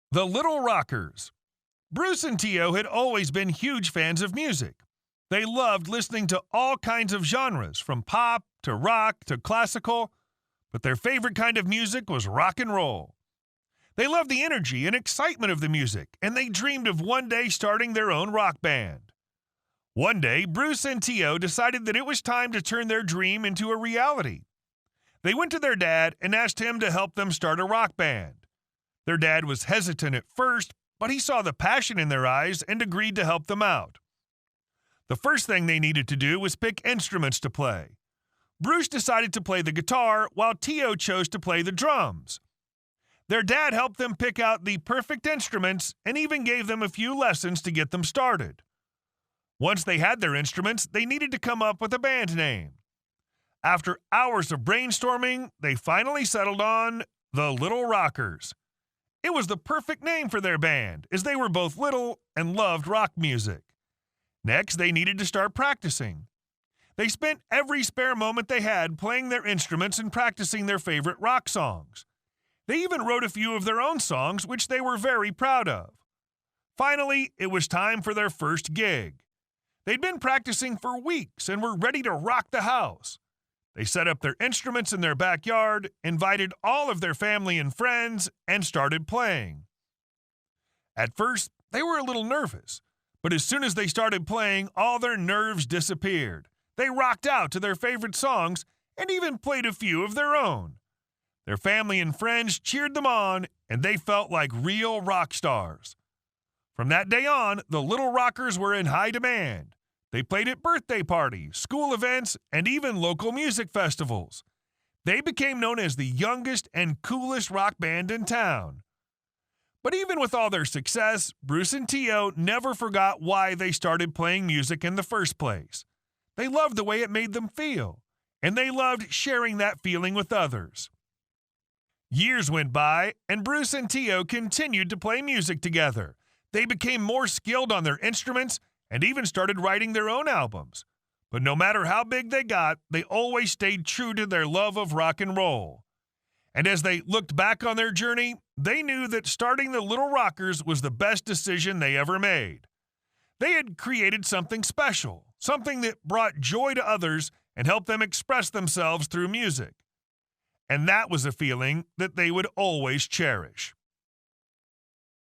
The Little Rockers. Bruce and Tio had always been huge fans of music. They loved listening to all kinds of genres, from pop to rock to classical, but their favorite kind of music was rock and roll. They loved the energy and excitement of the music, and they dreamed of one day starting their own rock band. One day, Bruce and Tio decided that it was time to turn their dream into a reality. They went to their dad and asked him to help them start a rock band. Their dad was hesitant at first, but he saw the passion in their eyes and agreed to help them out. The first thing they needed to do was pick instruments to play. Bruce decided to play the guitar, while Tio chose to play the drums. Their dad helped them pick out the perfect instruments and even gave them a few lessons to get them started. Once they had their instruments, they needed to come up with a band name. After hours of brainstorming, they finally settled on the Little Rockers. It was the perfect name for their band, as they were both little and loved rock music. Next, they needed to start practicing. They spent every spare moment they had playing their instruments and practicing their favorite rock songs. They even wrote a few of their own songs, which they were very proud of. Finally, it was time for their first gig. They'd been practicing for weeks and were ready to rock the house. They set up their instruments in their backyard, invited all of their family and friends, and started playing. At first, they were a little nervous, but as soon as they started playing, all their nerves disappeared. They rocked out to their favorite songs and even played a few of their own. Their family and friends cheered them on, and they felt like real rock stars. From that day on, the Little Rockers were in high demand. They played at birthday parties, school events, and even local music festivals. They became known as the youngest and coolest rock band in town. But even with all their success, Bruce and Tio never forgot why they started playing music in the first place. They loved the way it made them feel, and they loved sharing that feeling with others. Years went by, and Bruce and Tio continued to play music together. They became more skilled on their instruments and even started writing their own albums. But no matter how big they got, they always stayed true to their love of rock and roll. And as they looked back on their journey, they knew that starting the Little Rockers was the best decision they ever made. They had created something special, something that brought joy to others and helped them express themselves through music. And that was a feeling that they would always cherish.